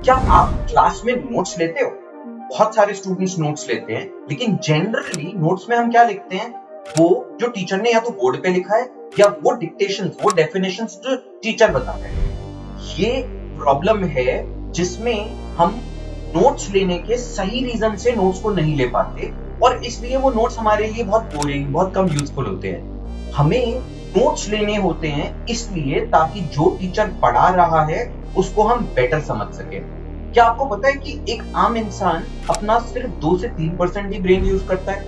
क्या आप क्लास में नोट्स लेते हो? बहुत सारे स्टूडेंट्स नोट्स लेते हैं, लेकिन जनरली नोट्स में हम क्या लिखते हैं? वो जो टीचर ने या तो बोर्ड पे लिखा है या वो डिक्टेशंस, वो डेफिनेशंस जो टीचर बताता है। ये प्रॉब्लम है जिसमें हम नोट्स लेने के सही रीजन से नोट्स को नहीं ले पाते और इसलिए वो नोट्स हमारे लिए बहुत बोरिंग, बहुत कम यूजफुल होते हैं। हमें नोट्स लेने होते हैं इसलिए ताकि जो टीचर पढ़ा रहा है उसको हम बेटर समझ सके। क्या आपको पता है कि एक आम इंसान अपना सिर्फ 2 से 3% ही ब्रेन यूज करता है?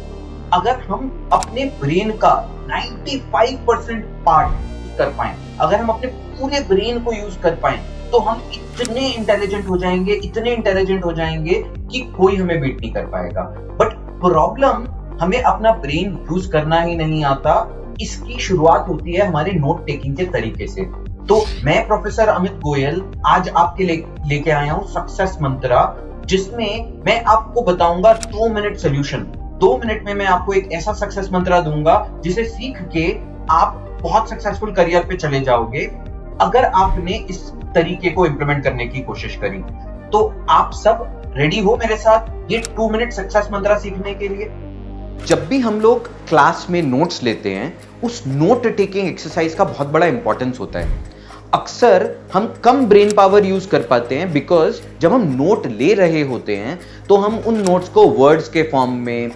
अगर हम अपने ब्रेन का 95% पार्ट कर पाए, अगर हम अपने पूरे ब्रेन को यूज कर पाए, तो हम इतने इंटेलिजेंट हो जाएंगे, इतने इंटेलिजेंट हो जाएंगे कि कोई हमें बीट नहीं कर पाएगा। बट प्रॉब्लम, हमें अपना ब्रेन यूज करना ही नहीं आता। इसकी शुरुआत होती है हमारे नोट टेकिंग के तरीके से। तो मैं प्रोफेसर अमित गोयल आज आपके लेके आया हूं सक्सेस मंत्रा, जिसमें मैं आपको बताऊंगा 2 मिनट सोल्यूशन। 2 मिनट में मैं आपको एक ऐसा सक्सेस मंत्रा दूंगा जिसे सीख के आप बहुत सक्सेसफुल करियर पे चले जाओगे अगर आपने इस तरीके को इंप्लीमेंट करने की कोशिश करी। तो आप सब रेडी हो मेरे साथ ये 2 मिनट सक्सेस मंत्रा सीखने के लिए? जब भी हम लोग क्लास में नोट्स लेते हैं, उस नोट टेकिंग एक्सरसाइज का बहुत बड़ा इंपॉर्टेंस होता है। अक्सर हम कम ब्रेन पावर यूज कर पाते हैं बिकॉज जब हम नोट ले रहे होते हैं तो हम उन नोट्स को वर्ड्स के फॉर्म में,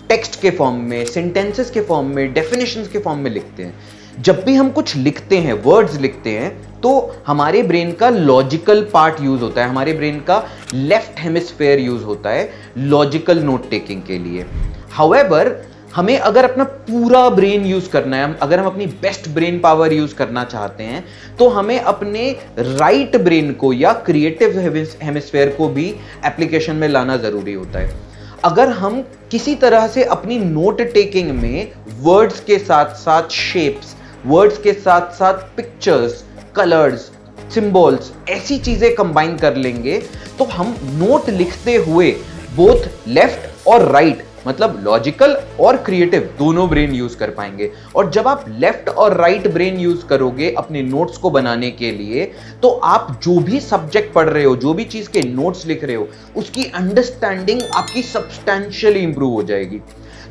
टेक्स्ट के फॉर्म में, सेंटेंसेस के फॉर्म में, डेफिनेशंस के फॉर्म में लिखते हैं। जब भी हम कुछ लिखते हैं, वर्ड्स लिखते हैं, तो हमारे ब्रेन का लॉजिकल पार्ट यूज होता है, हमारे ब्रेन का लेफ्ट हेमिस्फेयर यूज होता है लॉजिकल नोट टेकिंग के लिए। हाउएवर, हमें अगर अपना पूरा ब्रेन यूज करना है, अगर हम अपनी बेस्ट ब्रेन पावर यूज करना चाहते हैं, तो हमें अपने राइट ब्रेन को या क्रिएटिव हेमिस्फेयर को भी एप्लीकेशन में लाना जरूरी होता है। अगर हम किसी तरह से अपनी नोट टेकिंग में वर्ड्स के साथ साथ शेप्स, वर्ड्स के साथ साथ पिक्चर्स, कलर्स, सिंबल्स, ऐसी चीजें कंबाइन कर लेंगे तो हम नोट लिखते हुए बोथ लेफ्ट और राइट, मतलब लॉजिकल और क्रिएटिव, दोनों ब्रेन यूज कर पाएंगे। और जब आप लेफ्ट और राइट ब्रेन यूज करोगे अपने नोट्स को बनाने के लिए, तो आप जो भी सब्जेक्ट पढ़ रहे हो, जो भी चीज के नोट्स लिख रहे हो, उसकी अंडरस्टैंडिंग आपकी सब्सटैंशियली इंप्रूव हो जाएगी।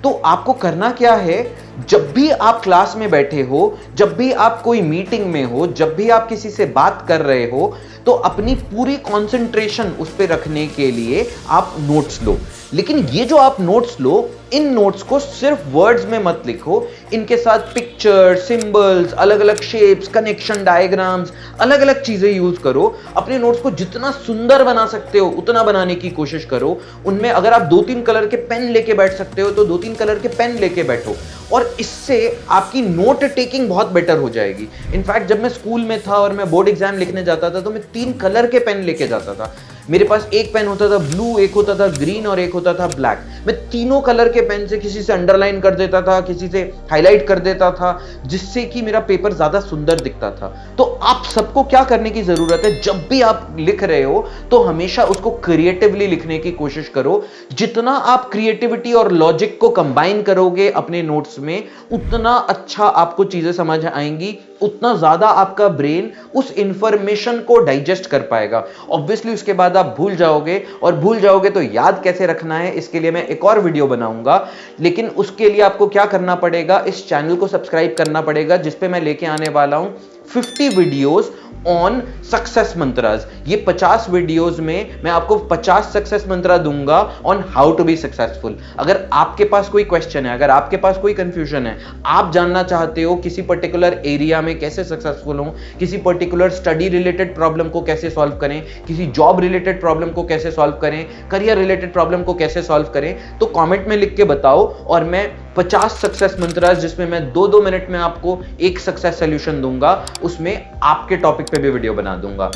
तो आपको करना क्या है, जब भी आप क्लास में बैठे हो, जब भी आप कोई मीटिंग में हो, जब भी आप किसी से बात कर रहे हो, तो अपनी पूरी कंसंट्रेशन उस पर रखने के लिए आप नोट्स लो। लेकिन ये जो आप नोट्स लो, इन नोट्स को सिर्फ वर्ड्स में मत लिखो, इनके साथ पिक्चर, सिंबल्स, अलग अलग शेप्स, कनेक्शन डायग्राम्स, अलग अलग चीजें यूज करो। अपने नोट्स को जितना सुंदर बना सकते हो उतना बनाने की कोशिश करो। उनमें अगर आप 2-3 कलर के पेन लेके बैठ सकते हो तो 2-3 कलर के पेन लेके बैठो, और इससे आपकी नोट टेकिंग बहुत बेटर हो जाएगी। इनफैक्ट जब मैं स्कूल में था और मैं बोर्ड एग्जाम लिखने जाता था तो मैं 3 कलर के पेन लेके जाता था। मेरे पास एक पेन होता था ब्लू, एक होता था ग्रीन और एक होता था ब्लैक। मैं तीनों कलर के पेन से किसी से अंडरलाइन कर देता था, किसी से हाईलाइट कर देता था, जिससे कि मेरा पेपर ज्यादा सुंदर दिखता था। तो आप सबको क्या करने की जरूरत है, जब भी आप लिख रहे हो तो हमेशा उसको क्रिएटिवली लिखने की कोशिश करो। जितना आप क्रिएटिविटी और लॉजिक को कंबाइन करोगे अपने नोट्स में, उतना अच्छा आपको चीजें समझ आएंगी, उतना ज्यादा आपका ब्रेन उस इंफॉर्मेशन को डाइजेस्ट कर पाएगा। ऑब्वियसली उसके बाद आप भूल जाओगे, और भूल जाओगे तो याद कैसे रखना है, इसके लिए मैं एक और वीडियो बनाऊंगा। लेकिन उसके लिए आपको क्या करना पड़ेगा, इस चैनल को सब्सक्राइब करना पड़ेगा, जिसपे मैं लेके आने वाला हूं 50 वीडियोस ऑन सक्सेस मंत्रास। ये 50 वीडियोस में मैं आपको 50 सक्सेस मंत्रा दूंगा on how to be successful. अगर आपके पास कोई क्वेश्चन है, अगर आपके पास कोई कंफ्यूजन है, आप जानना चाहते हो किसी पर्टिकुलर एरिया में कैसे सक्सेसफुल हो, किसी पर्टिकुलर स्टडी रिलेटेड प्रॉब्लम को कैसे सॉल्व करें, किसी जॉब रिलेटेड प्रॉब्लम को कैसे सॉल्व करें, करियर रिलेटेड प्रॉब्लम को कैसे सॉल्व करें, तो कॉमेंट में लिख के बताओ और मैं 50 सक्सेस मंत्रास, जिसमें मैं 2-2 मिनट में आपको एक सक्सेस सोल्यूशन दूंगा, उसमें आपके टॉपिक पे भी वीडियो बना दूंगा।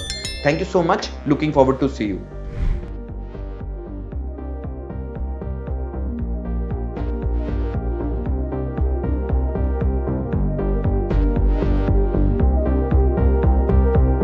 Thank you so much, looking forward to see you.